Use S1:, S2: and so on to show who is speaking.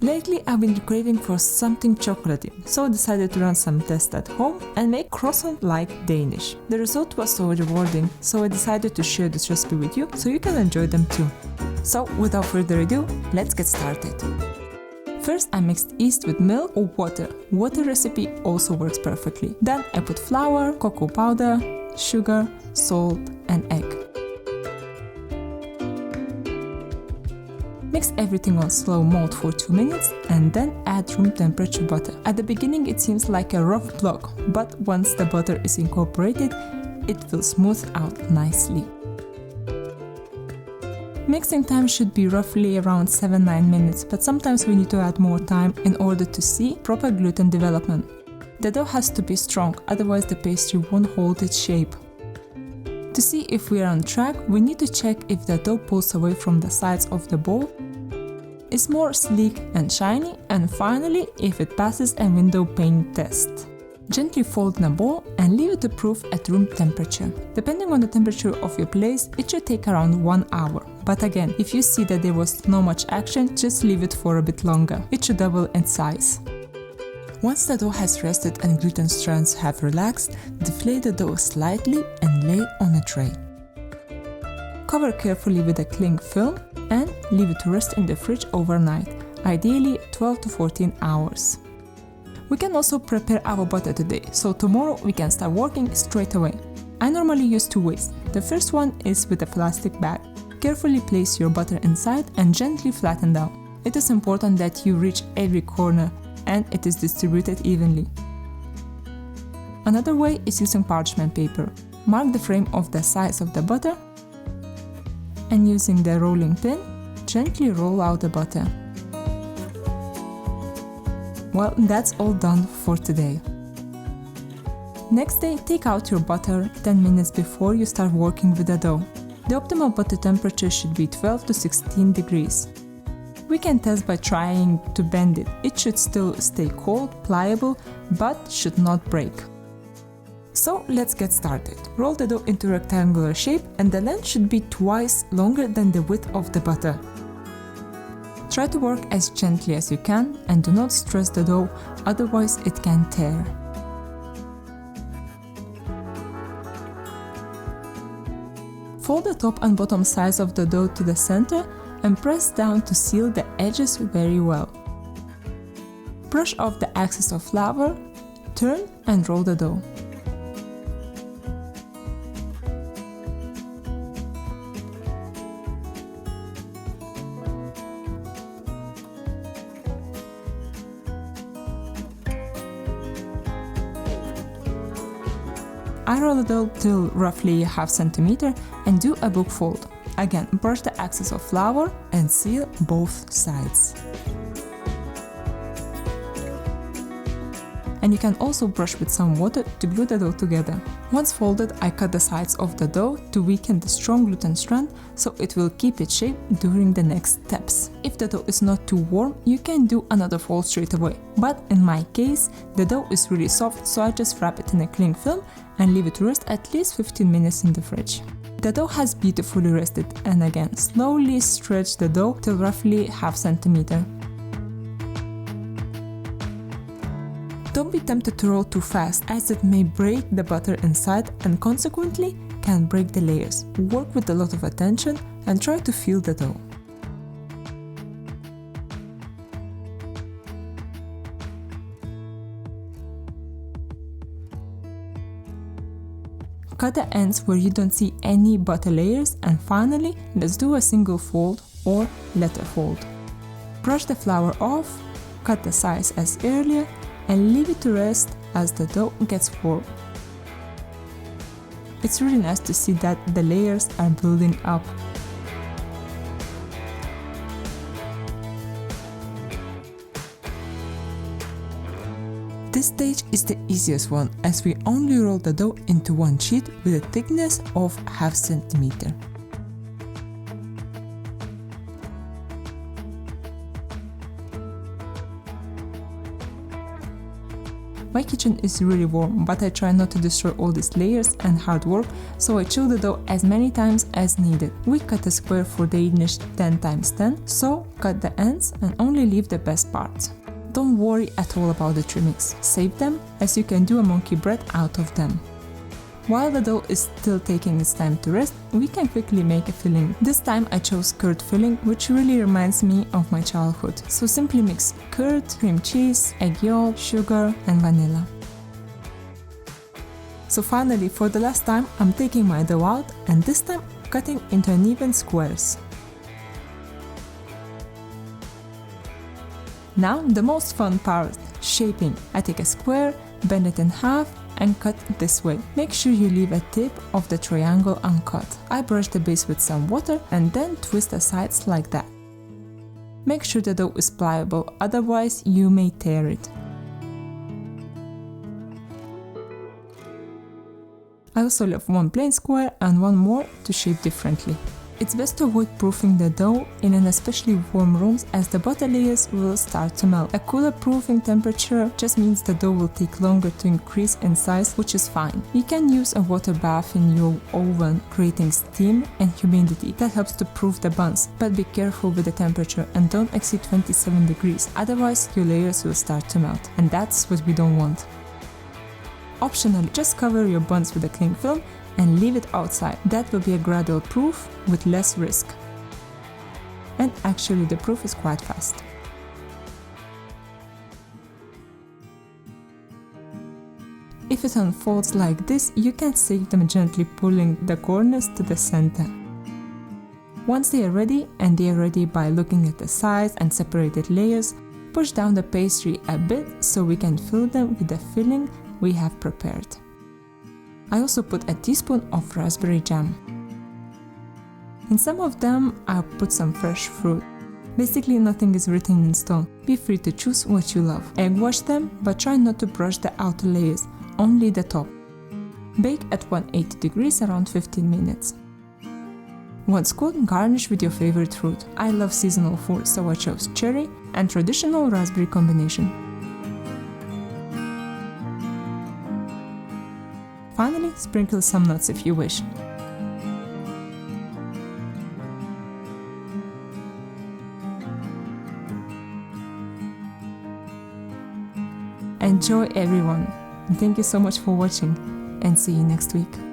S1: Lately, I've been craving for something chocolatey, so I decided to run some tests at home and make croissant like Danish. The result was so rewarding, so I decided to share this recipe with you so you can enjoy them too. So, without further ado, let's get started. First, I mixed yeast with milk or water. Water recipe also works perfectly. Then I put flour, cocoa powder, sugar, salt and egg. Mix everything on slow mode for 2 minutes and then add room temperature butter. At the beginning it seems like a rough block, but once the butter is incorporated, it will smooth out nicely. Mixing time should be roughly around 7-9 minutes, but sometimes we need to add more time in order to see proper gluten development. The dough has to be strong, otherwise the pastry won't hold its shape. To see if we are on track, we need to check if the dough pulls away from the sides of the bowl, is more sleek and shiny, and finally if it passes a window pane test. Gently fold in a bowl and leave it to proof at room temperature. Depending on the temperature of your place, it should take around 1 hour. But again, if you see that there was not much action, just leave it for a bit longer. It should double in size. Once the dough has rested and gluten strands have relaxed, deflate the dough slightly and lay on a tray. Cover carefully with a cling film and leave it to rest in the fridge overnight, ideally 12 to 14 hours. We can also prepare our butter today, so tomorrow we can start working straight away. I normally use 2 ways. The first one is with a plastic bag. Carefully place your butter inside and gently flatten down. It is important that you reach every corner and it is distributed evenly. Another way is using parchment paper. Mark the frame of the size of the butter and using the rolling pin, gently roll out the butter. Well, that's all done for today. Next day, take out your butter 10 minutes before you start working with the dough. The optimal butter temperature should be 12 to 16 degrees. We can test by trying to bend it. It should still stay cold, pliable, but should not break. So let's get started. Roll the dough into a rectangular shape and the length should be twice longer than the width of the butter. Try to work as gently as you can and do not stress the dough, otherwise it can tear. Fold the top and bottom sides of the dough to the center and press down to seal the edges very well. Brush off the excess of flour, turn and roll the dough. I roll the dough till roughly ½ centimeter and do a book fold. Again, brush the excess of flour and seal both sides. And you can also brush with some water to glue the dough together. Once folded, I cut the sides of the dough to weaken the strong gluten strand so it will keep its shape during the next steps. If the dough is not too warm, you can do another fold straight away. But in my case, the dough is really soft, so I just wrap it in a cling film and leave it to rest at least 15 minutes in the fridge. The dough has beautifully rested, and again, slowly stretch the dough till roughly ½ centimeter. Don't be tempted to roll too fast, as it may break the butter inside and consequently can break the layers. Work with a lot of attention and try to feel the dough. Cut the ends where you don't see any butter layers, and finally, let's do a single fold or letter fold. Brush the flour off, cut the sides as earlier, and leave it to rest as the dough gets warm. It's really nice to see that the layers are building up. This stage is the easiest one, as we only roll the dough into one sheet with a thickness of ½ centimeter. My kitchen is really warm, but I try not to destroy all these layers and hard work, so I chill the dough as many times as needed. We cut a square for the Danish 10x10, so cut the ends and only leave the best parts. Don't worry at all about the trimmings. Save them, as you can do a monkey bread out of them. While the dough is still taking its time to rest, we can quickly make a filling. This time I chose curd filling, which really reminds me of my childhood. So simply mix curd, cream cheese, egg yolk, sugar and vanilla. So finally, for the last time, I'm taking my dough out and this time cutting into uneven squares. Now the most fun part, shaping. I take a square, bend it in half and cut this way. Make sure you leave a tip of the triangle uncut. I brush the base with some water and then twist the sides like that. Make sure the dough is pliable, otherwise you may tear it. I also left one plain square and one more to shape differently. It's best to avoid proofing the dough in an especially warm rooms as the butter layers will start to melt. A cooler proofing temperature just means the dough will take longer to increase in size, which is fine. You can use a water bath in your oven, creating steam and humidity. That helps to proof the buns, but be careful with the temperature and don't exceed 27 degrees, otherwise your layers will start to melt, and that's what we don't want. Optionally, just cover your buns with a cling film and leave it outside. That will be a gradual proof with less risk. And actually the proof is quite fast. If it unfolds like this, you can save them gently pulling the corners to the center. Once they are ready, and they are ready by looking at the size and separated layers, push down the pastry a bit so we can fill them with the filling we have prepared. I also put a teaspoon of raspberry jam. In some of them, I'll put some fresh fruit. Basically, nothing is written in stone. Be free to choose what you love. Egg wash them, but try not to brush the outer layers, only the top. Bake at 180 degrees around 15 minutes. Once cooled, garnish with your favorite fruit. I love seasonal fruit, so I chose cherry and traditional raspberry combination. Finally, sprinkle some nuts if you wish. Enjoy everyone! Thank you so much for watching and see you next week.